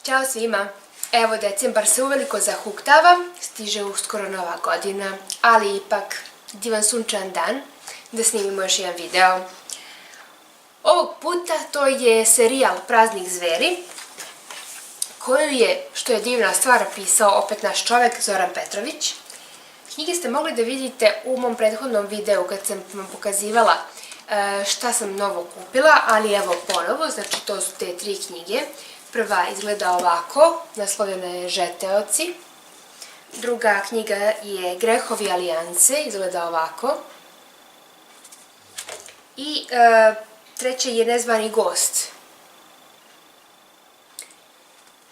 Ćao svima! Evo, decembar se uveliko zahuktava, stiže uskoro nova godina, ali ipak divan sunčan dan da snimimo još jedan video. Ovog puta to je serijal Praznik zveri, koju je, što je divna stvar, pisao opet naš čovek Zoran Petrović. Knjige ste mogli da vidite u mom prethodnom videu kad sam vam pokazivala šta sam novo kupila, ali evo ponovo, znači to su te tri knjige. Prva izgleda ovako, naslovljena je Žeteoci. Druga knjiga je Grehovi alijanse, izgleda ovako. I treća je Nezvani gost.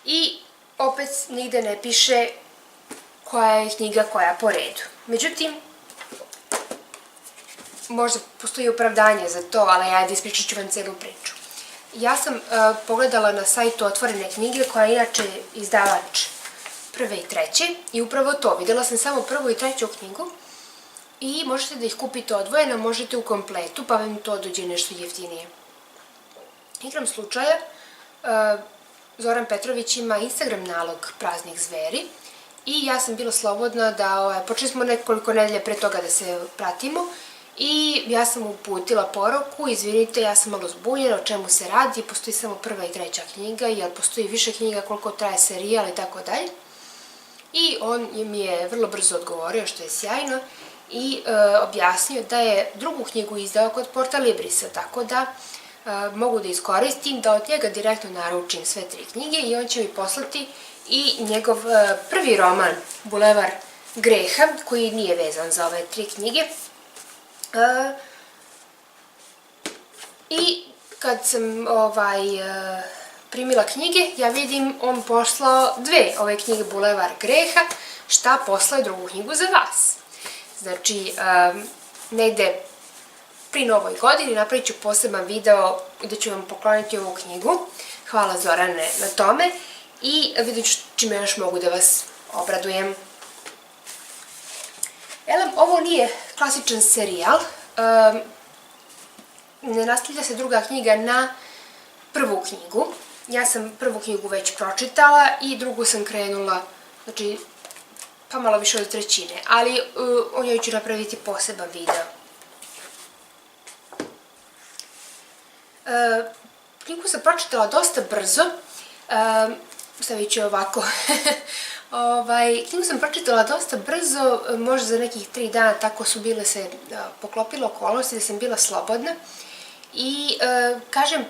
I opet nigde ne piše koja je knjiga koja po redu. Međutim, možda postoji opravdanje za to, ali ajde ispričat ću vam celu priču. Ja sam pogledala na sajtu Otvorene knjige, koja je inače izdavač prve i treće, i upravo to, videla sam samo prvu i treću knjigu i možete da ih kupite odvojeno, možete u kompletu, pa vam to dođe nešto jeftinije. Igram slučaja, Zoran Petrović ima Instagram nalog Praznik zveri i ja sam bila slobodna da, počeli smo nekoliko nedelja pre toga da se pratimo, i ja sam uputila poruku: izvinite, ja sam malo zbunjena, o čemu se radi, postoji samo prva i treća knjiga, jer postoji više knjiga, koliko traje serijal i tako dalje. I on mi je vrlo brzo odgovorio, što je sjajno, i objasnio da je drugu knjigu izdao kod Porta Librisa, tako da mogu da iskoristim, da od njega direktno naručim sve tri knjige i on će mi poslati i njegov prvi roman, Bulevar greha, koji nije vezan za ove tri knjige. I kad sam primila knjige, ja vidim on poslao dve ove knjige Bulevar greha, šta poslao drugu knjigu za vas. Znači, negde pri novoj godini napravit ću poseban video gde ću vam pokloniti ovu knjigu. Hvala Zorane na tome i vidjet ću čime još mogu da vas obradujem. Elem, ovo nije klasičan serijal, ne nastavlja se druga knjiga na prvu knjigu. Ja sam prvu knjigu već pročitala i drugu sam krenula, znači, pa malo više od trećine, ali o njoj ću napraviti poseban video. Knjigu sam pročitala dosta brzo, stavit ću ovako. Knjigu sam pročitala dosta brzo, možda za nekih 3 dana, tako su bile se poklopile okolnosti da sam bila slobodna. I, kažem,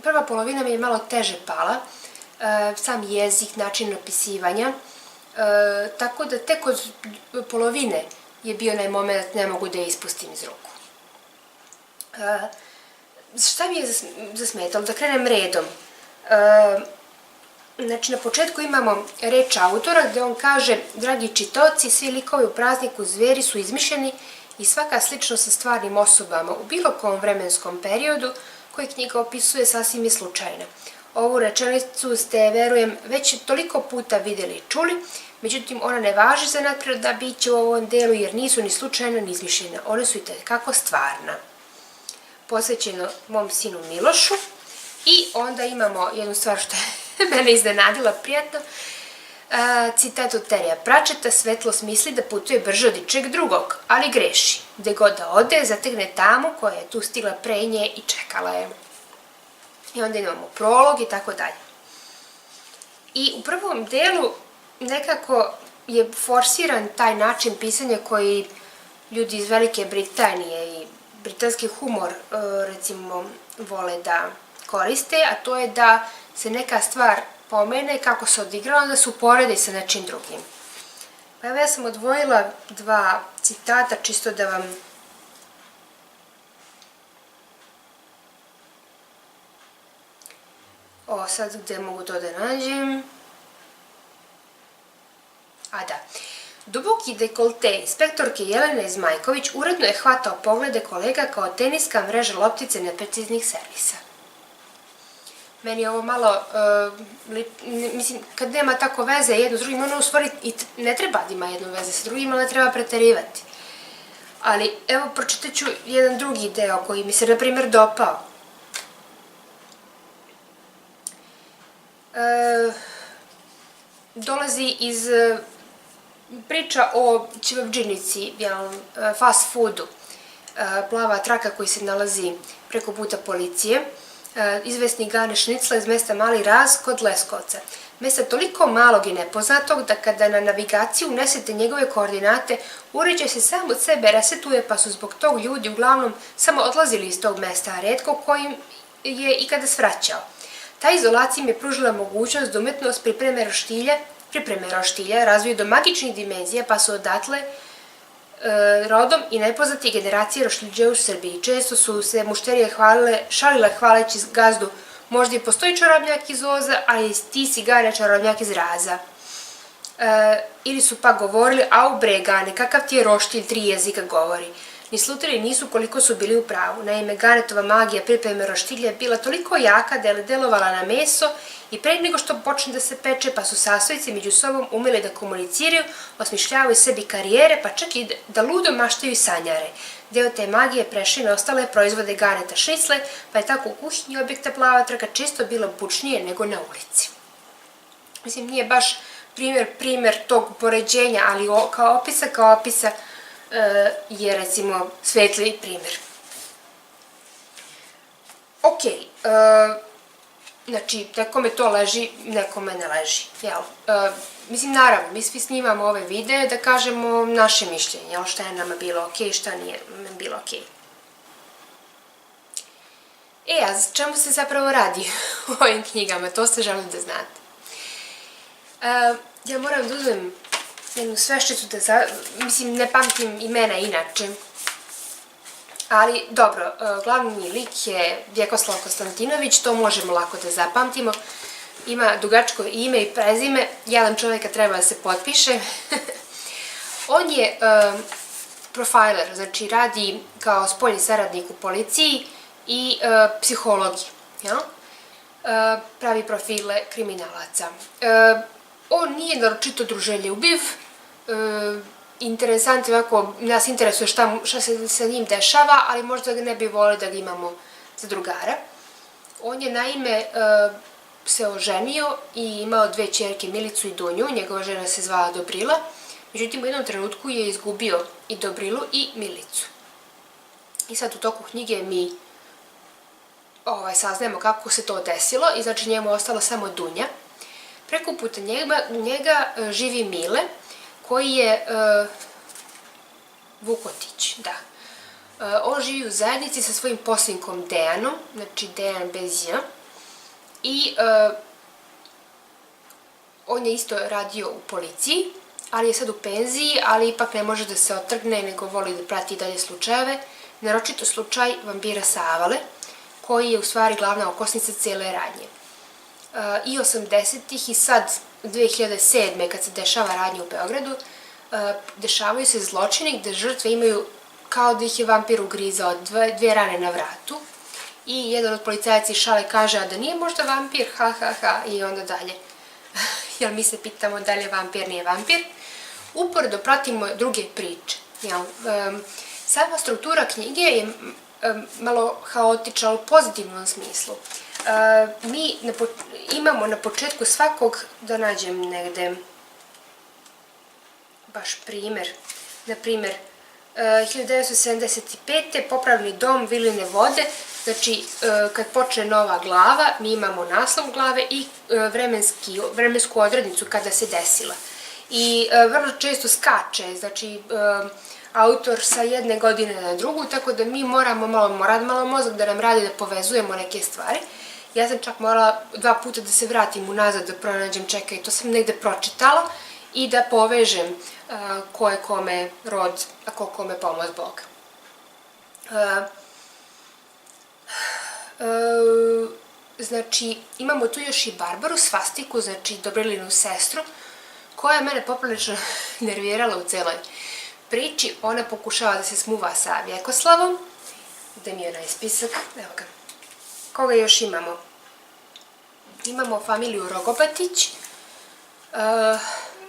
prva polovina mi je malo teže pala, sam jezik, način napisivanja, tako da tek od polovine je bio onaj moment ne mogu da je ispustim iz ruku. Šta mi je zasmetalo? Da krenem redom. Znači, na početku imamo reč autora gde on kaže: dragi čitaoci, svi likovi u Prazniku zveri su izmišljeni i svaka sličnost sa stvarnim osobama u bilo kom vremenskom periodu koji knjiga opisuje sasvim je slučajna. Ovu rečenicu ste, verujem, već toliko puta videli i čuli, međutim ona ne važi za nadprirodna bića u ovom delu jer nisu ni slučajna ni izmišljena, one su i tekako stvarna. Posvećeno mom sinu Milošu. I onda imamo jednu stvar što je mene iznenadila prijatno. Citat od Terija Pratchetta: svetlost misli da putuje brže od ičeg drugog, ali greši. Gde god da ode, zategne tamu koja je tu stigla pre nje i čekala je. I onda imamo prolog i tako dalje. I u prvom delu nekako je forsiran taj način pisanja koji ljudi iz Velike Britanije i britanski humor, recimo, vole da koriste, a to je da se neka stvar pomene, kako se odigrala, onda se uporedi sa nečim drugim. Pa evo, ja sam odvojila dva citata, čisto da vam sad gde mogu to da nađem. Duboki dekolte inspektorke Jelene Zmajković uredno je hvatao poglede kolega kao teniska mreža loptice nepreciznih servisa. Meni je ovo malo, mislim, kad nema tako veze jedno s drugim, ono u stvari i ne treba da ima jednu veze s drugim, ali ne treba preterivati. Ali, evo, pročitat ću jedan drugi deo koji mi se, na primjer, dopao. dolazi iz priča o ćevabdžinici, fast foodu, plava traka koji se nalazi preko puta policije, izvesni Gane Šnicla iz mesta Mali Raz kod Leskovca. Mesta toliko malog i nepoznatog da kada na navigaciju unesete njegove koordinate, uređaj se sam od sebe resetuje, pa su zbog tog ljudi uglavnom samo odlazili iz tog mesta, a retko kojim je ikada svraćao. Ta izolacija im je pružila mogućnost da umetnost pripreme roštilja razviju do magičnih dimenzija, pa su odatle rodom i najpoznatije generacije roštiljđe u Srbiji. Često su se mušterije šalile hvaleći gazdu: možda i postoji čarobnjak iz Oza, ali ti si Gane čarobnjak iz Raza. Ili su pa govorili: au bre Gane, kakav ti je roštilj, 3 jezika govori. Ni slutili nisu koliko su bili u pravu. Naime, Ganetova magija pripreme roštilja je bila toliko jaka da je delovala na meso i pre nego što počne da se peče, pa su sastojci među sobom umeli da komuniciraju, osmišljavaju sebi karijere, pa čak i da ludo maštaju i sanjare. Deo te magije prešli na ostale proizvode Ganeta Šnicle, pa je tako u kuhinji objekta Plava trka često bilo bučnije nego na ulici. Mislim, nije baš primer tog poređenja, ali kao opisa je, recimo, svetli primer. Ok, znači, nekome to leži, nekome ne leži, jel? Mislim, naravno, mi svi snimamo ove videe da kažemo naše mišljenje, jel? Šta je nama bilo ok, šta nije bilo ok. A čemu se zapravo radi u ovim knjigama? To ste želim da znate. Ja moram da uzmem jednu sveščicu mislim, ne pamtim imena inače. Ali, dobro, glavni lik je Vjekoslav Konstantinović, to možemo lako da zapamtimo. Ima dugačko ime i prezime, jedan čovjeka treba da se potpiše. On je profiler, znači radi kao spoljni saradnik u policiji i psihologiji. Pravi profile kriminalaca. On nije naročito druželjubiv, interesant je ovako, nas interesuje šta se sa njim dešava, ali možda ne bi volili da ga imamo za drugara. On je naime se oženio i imao 2 ćerke, Milicu i Dunju, njegova žena se zvala Dobrila, međutim u jednom trenutku je izgubio i Dobrilu i Milicu. I sad u toku knjige mi saznajemo kako se to desilo i znači njemu ostala samo Dunja. Preko puta njega živi Mile, koji je Vukotić, da. On živi u zajednici sa svojim posljednikom Dejanom, znači Dejan bez J. I on je isto radio u policiji, ali je sad u penziji, ali ipak ne može da se otrgne, nego voli da prati dalje slučajeve. Naročito slučaj vampira Savale, koji je u stvari glavna okosnica cijele radnje. I 80-ih i sad 2007. kad se dešava radnja u Beogradu, dešavaju se zločini gde žrtve imaju kao da ih je vampir ugrizao, 2 rane na vratu i jedan od policajaca iz šale kaže: a da nije možda vampir, ha ha ha, i onda dalje. Jel mi se pitamo da li je vampir, nije vampir. Uporedo pratimo druge priče. Sama struktura knjige je malo haotična u pozitivnom smislu. Mi imamo na početku svakog, da nađem negde baš primer, na primer 1975. Popravni dom Viline vode, znači kad počne nova glava mi imamo naslov glave i vremensku odrednicu kada se desila. I vrlo često skače, znači autor sa jedne godine na drugu, tako da mi moramo malo mozak da nam radi da povezujemo neke stvari. Ja sam čak morala 2 puta da se vratim unazad da pronađem, čekaj, to sam negde pročitala, i da povežem ko je kome rod, a ko kome pomoć Bog. Znači, imamo tu još i Barbaru Svastiku, znači Dobrilinu sestru, koja je mene poprilično nervirala u celoj priči. Ona pokušava da se smuva sa Vjekoslavom. Gde mi je onaj spisak? Evo ga. Koga još imamo? Imamo familiju Rogobatić,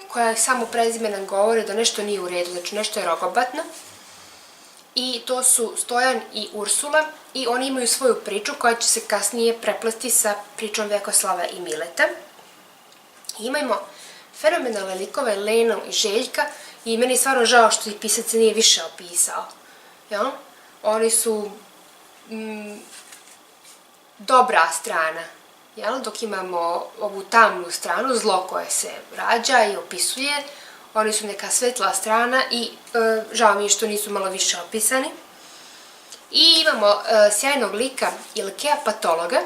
koja samo prezimenom govore da nešto nije u redu, znači nešto je rogobatno. I to su Stojan i Ursula i oni imaju svoju priču koja će se kasnije preplesti sa pričom Vjekoslava i Mileta. Imamo fenomenalne likove Lenu i Željka i meni je stvarno žao što ih pisac nije više opisao. Oni su dobra strana, dok imamo ovu tamnu stranu, zlo koje se rađa i opisuje. Oni su neka svetla strana i žao mi je što nisu malo više opisani. I imamo sjajnog lika Ilkea, patologa,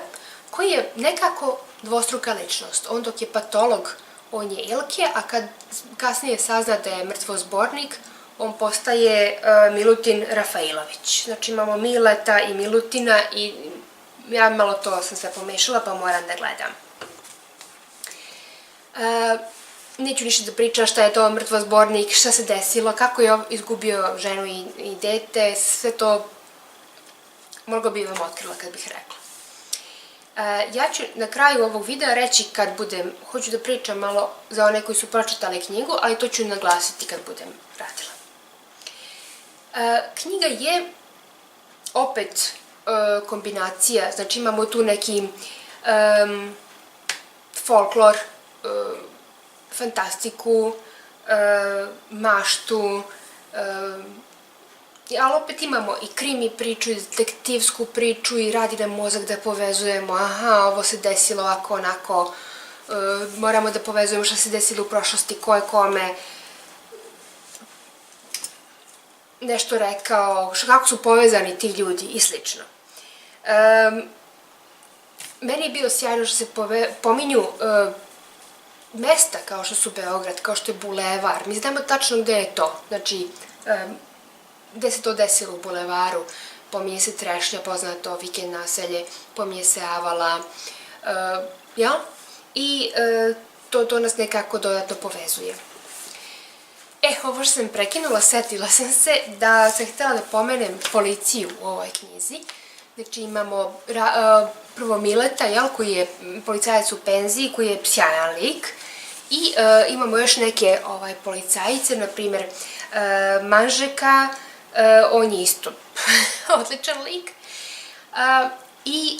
koji je nekako dvostruka ličnost. On dok je patolog, on je Ilke, a kad kasnije sazna da je mrtvozbornik, on postaje Milutin Rafailović. Znači imamo Mileta i Milutina i ja malo to sam sve pomešala pa moram da gledam. Neću ništa da pričam šta je to mrtvozbornik, šta se desilo, kako je izgubio ženu i dete, sve to mnogo bi vam otkrila kad bih rekla. Ja ću na kraju ovog videa reći kad budem, hoću da pričam malo za one koji su pročitali knjigu, ali to ću naglasiti kad budem radila. Knjiga je opet kombinacija, znači imamo tu neki folklor, fantastiku, maštu, ali opet imamo i krimi priču, i detektivsku priču i radi nam mozak da povezujemo, aha, ovo se desilo ovako, onako, moramo da povezujemo šta se desilo u prošlosti, ko je kome nešto rekao, kako su povezani ti ljudi i slično. Meni je bilo sjajno što se pominju mesta kao što su Beograd, kao što je Bulevar, mi znamo tačno gde je to, znači gde se to desilo u Bulevaru, pominje se Trešnja, poznato vikend naselje, pominje se Avala, i to nas nekako dodatno povezuje. Ovo što sam prekinula, setila sam se da sam htjela da pomenem policiju u ovoj knjizi. Znači imamo prvo Mileta, koji je policajac u penziji, koji je sjajan lik. I imamo još neke policajice, na primjer Manžeka, on je isto odličan lik. I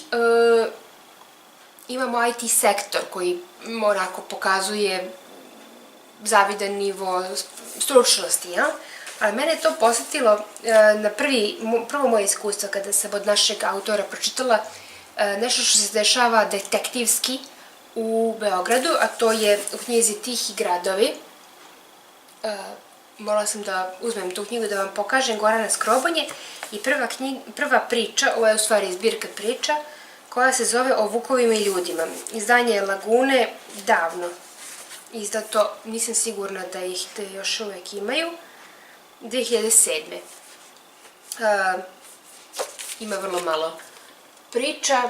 imamo IT sektor koji onako pokazuje zavidan nivo stručnosti, ali mene je to posjetilo na prvo moje iskustvo kada sam od našeg autora pročitala nešto što se dešava detektivski u Beogradu, a to je u knjizi Tihi gradovi. Morala sam da uzmem tu knjigu da vam pokažem, Gorana Skrobonje, i prva priča, ovo je u stvari zbirka priča, koja se zove O vukovima i ljudima. Izdanje je Lagune, davno izdato, nisam sigurna da ih još uvek imaju, 2007. Ima vrlo malo priča,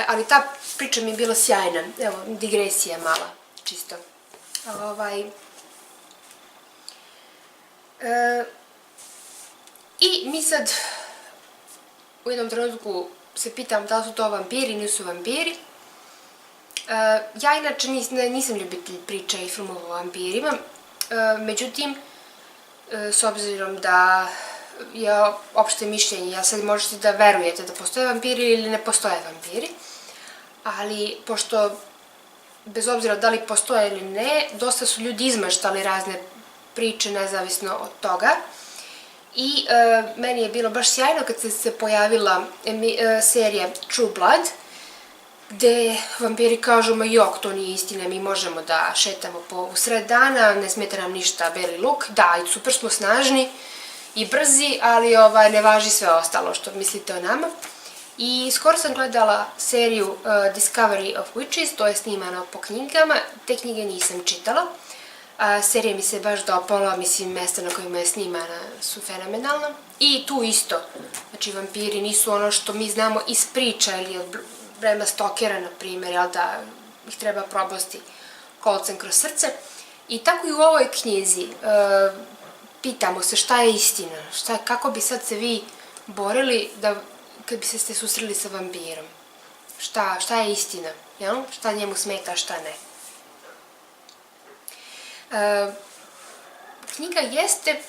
ali ta priča mi je bila sjajna, evo, digresija mala, čisto. I mi sad u jednom trenutku se pitam da li su to vampiri, nisu vampiri. Ja inače nisam ljubitelj priča i filmova o vampirima, međutim, s obzirom da je opšte mišljenje, ja sad možete da verujete da postoje vampiri ili ne postoje vampiri, ali pošto, bez obzira da li postoje ili ne, dosta su ljudi izmaštali razne priče nezavisno od toga. I meni je bilo baš sjajno kad se pojavila serija True Blood, gde vampiri kažu, ma jok, to nije istina, mi možemo da šetamo u sred dana, ne smeta nam ništa beli luk, da, super smo snažni i brzi, ali ne važi sve ostalo što mislite o nama. I skoro sam gledala seriju Discovery of Witches, to je snimano po knjigama, te knjige nisam čitala. Serija mi se baš dopala, mislim, mesta na kojima je snimana su fenomenalna. I tu isto, znači vampiri nisu ono što mi znamo iz priča ili od Brema Stokera, na primjer, da ih treba probosti kolcem kroz srce. I tako i u ovoj knjizi pitamo se šta je istina, kako bi sad se vi borili kad bi se susreli sa vampirom. Šta je istina, šta njemu smeta, šta ne. Knjiga jeste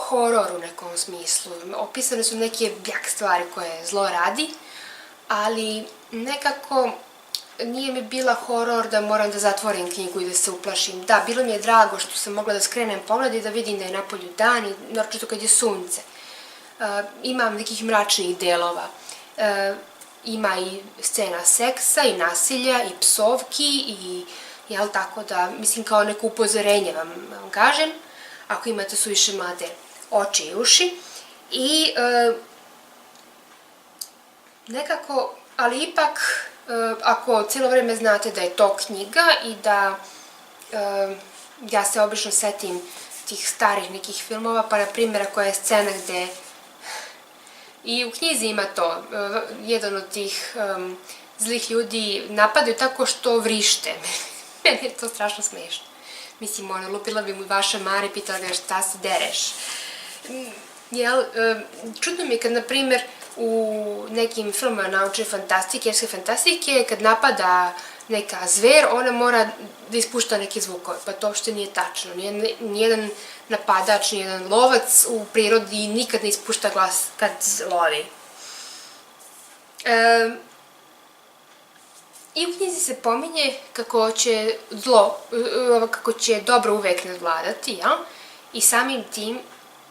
horor u nekom smislu. Opisane su neke bjak stvari koje zlo radi, ali nekako nije mi bila horor da moram da zatvorim knjigu i da se uplašim. Da, bilo mi je drago što sam mogla da skrenem pogled i da vidim da je napolju dan i naročito kad je sunce. Imam nekih mračnih delova. Ima i scena seksa i nasilja i psovki i jel tako da, mislim kao neko upozorenje vam kažem, ako imate suviše mlade oči i uši. I nekako, ali ipak, ako cijelo vreme znate da je to knjiga i da ja se obično setim tih starih nekih filmova, pa na primjer ako je scena gde i u knjizi ima to, jedan od tih zlih ljudi napadaju tako što vrište. Meni je to strašno smiješno. Mislim, lupila bi mu vaša Mara i pitala ga šta se dereš. Čudno mi je kad, na primjer, u nekim filmima naučne fantastike, erske fantastike, kad napada neka zver, ona mora da ispušta neke zvukove, pa to uopšte nije tačno. Nijedan napadač, nijedan lovac u prirodi nikad ne ispušta glas kad lovi. I u knjizi se pominje kako će dobro uvek nadvladati, jel? I samim tim,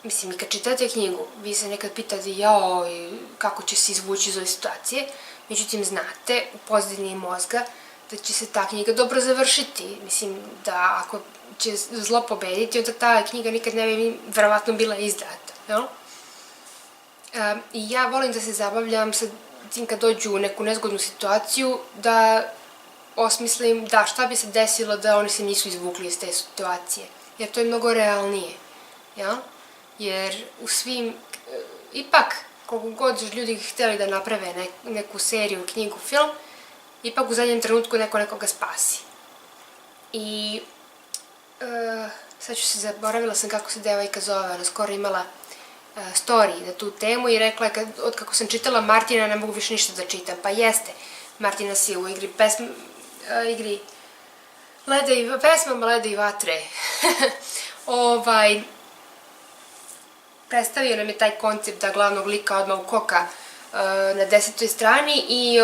mislim, i kad čitate knjigu, vi se nekad pitate kako će se izvući iz ove situacije, međutim znate u pozadini mozga da će se ta knjiga dobro završiti. Mislim da ako će zlo pobediti, onda ta knjiga nikad ne bi verovatno bila izdata, jel? I ja volim da se zabavljam sa tim kad dođu u neku nezgodnu situaciju, da osmislim da šta bi se desilo da oni se nisu izvukli iz te situacije. Jer to je mnogo realnije, jel? Jer u svim, ipak, koliko god ljudi hteli da naprave neku seriju, knjigu, film, ipak u zadnjem trenutku neko nekoga spasi. I sad ću se, zaboravila sam kako se devojka zove, ona skoro imala story na tu temu i rekla je od kako sam čitala Martina ne mogu više ništa da čitam. Pa jeste, Martina si u igri pesmama Leda i vatre. Predstavio nam je taj koncept da glavnog lika odmah ukoka na 10. strani i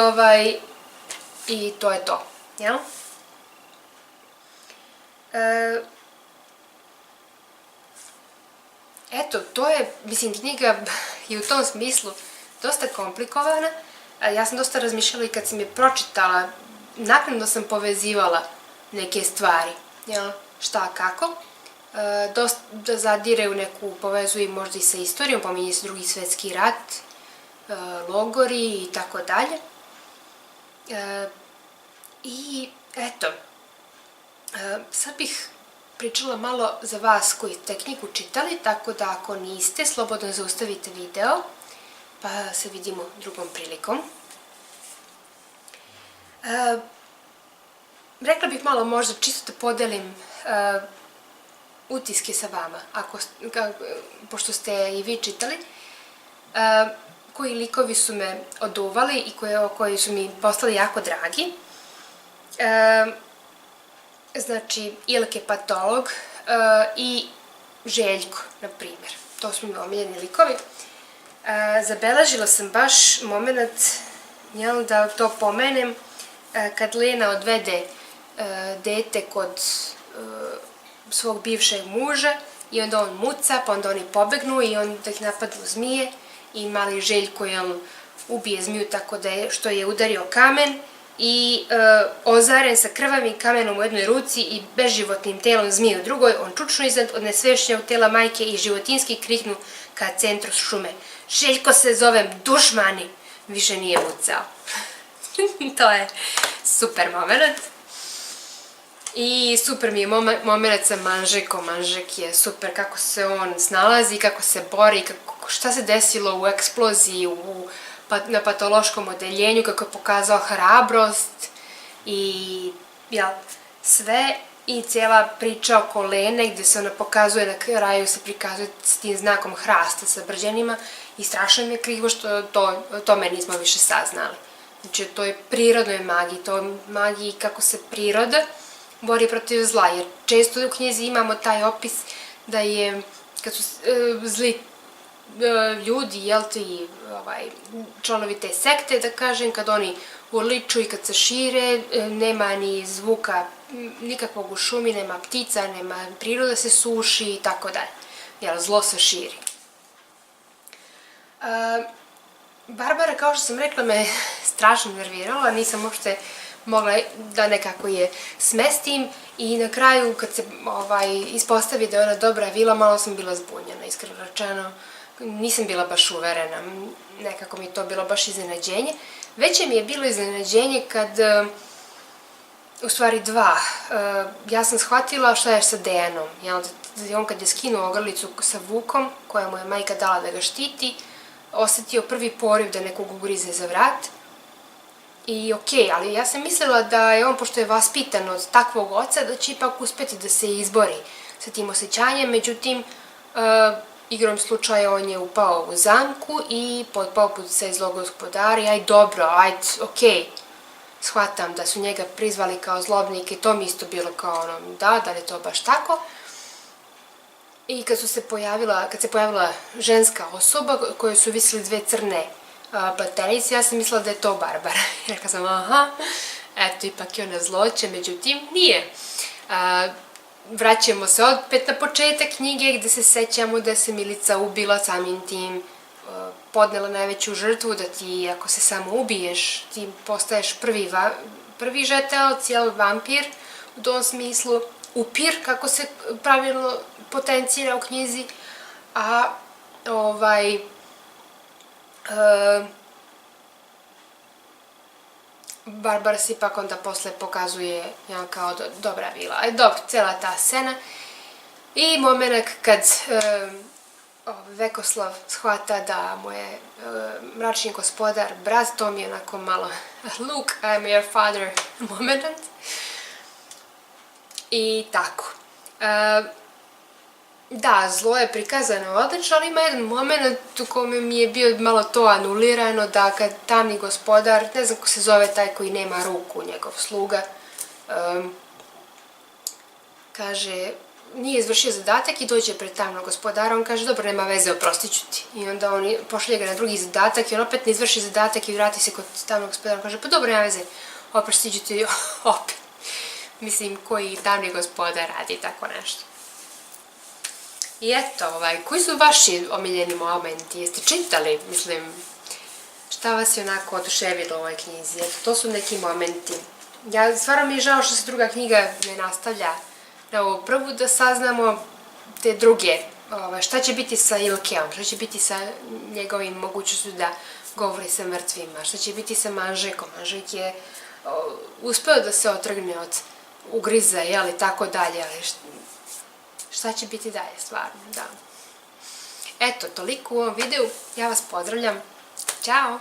to je to, jel? Eto, to je, mislim, knjiga je u tom smislu dosta komplikovana. Ja sam dosta razmišljala i kad sam je pročitala, naknadno sam povezivala neke stvari, jel, šta, kako. Dosta zadire u neku, povezuje možda i sa istorijom, pominje se Drugi svetski rat, logori i tako dalje. I eto, sad bih pričala malo za vas koji ste knjigu čitali, tako da ako niste, slobodno zaustavite video, pa se vidimo drugom prilikom. Rekla bih malo možda čisto da podelim utiske sa vama, pošto ste i vi čitali, koji likovi su me oduvali i koji su mi postali jako dragi. Znači, Ilke patolog i Željko, na primjer. To su mi omiljeni likovi. Zabeležila sam baš moment, da to pomenem, kad Lena odvede dete kod svog bivšeg muža i onda on muca, pa onda oni pobegnu i onda ih napadnu zmije i mali Željko ubije zmiju tako da što je udario kamen i ozaren sa krvavim kamenom u jednoj ruci i bezživotnim telom zmije u drugoj, on čučno iznad od nesvešćenog tela majke i životinski kriknu ka centru šume. Željko se zovem, dušmani! Više nije mucao. To je super moment. I super mi je moment sa Manžekom. Manžek je super kako se on snalazi, kako se bori, šta se desilo u eksploziji, na patološkom odeljenju, kako je pokazao hrabrost i sve. I cijela priča oko Lene gde se ona pokazuje, na kraju se prikazuje s tim znakom hrasta sa brđanima i strašno mi je krivo što o tome nismo više saznali. Znači o toj prirodnoj magiji, to magiji kako se priroda bori protiv zla, jer često u knjizi imamo taj opis da je, kad su zli ljudi, članovi te sekte, da kažem, kad oni urliču i kad se šire, nema ni zvuka nikakvog u šumi, nema ptica, nema priroda se suši i tako dalje. Jer zlo se širi. Barbara, kao što sam rekla, me strašno nervirala, nisam uopšte mogla da nekako je smestim i na kraju kad se ispostavi da je ona dobra vila, malo sam bila zbunjena, iskreno rečeno. Nisam bila baš uverena, nekako mi je to bilo baš iznenađenje. Veće mi je bilo iznenađenje kad, u stvari dva, ja sam shvatila šta je sa Dejanom. On kad je skinuo ogrlicu sa Vukom, koja mu je majka dala da ga štiti, osetio prvi poriv da nekog ugrize za vrat. I okej, ali ja sam mislila da je on, pošto je vaspitan od takvog oca, da će ipak uspeti da se izbori sa tim osjećanjem. Međutim, igrom slučaja on je upao u zamku i pod popucaj zlog gospodara i aj dobro, ajde, okej. Shvatam da su njega prizvali kao zlobnika i to mi isto bilo kao ono, da li je to baš tako. I kad se pojavila ženska osoba kojoj su visili dve crne platenice, ja sam mislila da je to Barbara. Rekla sam, aha, eto, ipak je ona zloće, međutim, nije. Vraćamo se opet na početak knjige gde se sećamo da se Milica ubila, samim tim podnela najveću žrtvu, da ti ako se samo ubiješ, ti postaješ prvi žeteoc, vampir u tom smislu, upir, kako se pravilno potencira u knjizi, a Barbara se ipak onda posle pokazuje kao dobra vila. Dobro, cijela ta scena i moment kad Vekoslav shvata da mu je mračni gospodar brat, to mi je onako malo Luke, I'm your father moment. I tako. Da, zlo je prikazano odlično, ali ima jedan moment u kome mi je bio malo to anulirano, da kad tamni gospodar, ne znam ko se zove taj koji nema ruku, njegov sluga, kaže, nije izvršio zadatak i dođe pred tamnog gospodara, on kaže, dobro, nema veze, oprostit ću ti. I onda on pošalje ga na drugi zadatak i on opet ne izvrši zadatak i vrati se kod tamnog gospodara, on kaže, pa dobro, nema veze, oprostit ću ti opet. Mislim, koji tamni gospodar radi tako nešto. I eto, koji su vaši omiljeni momenti? Jeste čitali, mislim, šta vas je onako oduševilo u ovoj knjizi? Eto, to su neki momenti. Stvarno mi je žao što se druga knjiga ne nastavlja na ovu prvu, da saznamo te druge. Šta će biti sa Ilkeom? Šta će biti sa njegovim mogućnošću da govori sa mrtvima? Šta će biti sa Manžekom? Manžek je uspeo da se otrgne od ugriza, jeli, tako dalje, ali šta će biti dalje, stvarno, da. Eto, toliko u ovom videu. Ja vas pozdravljam. Ćao!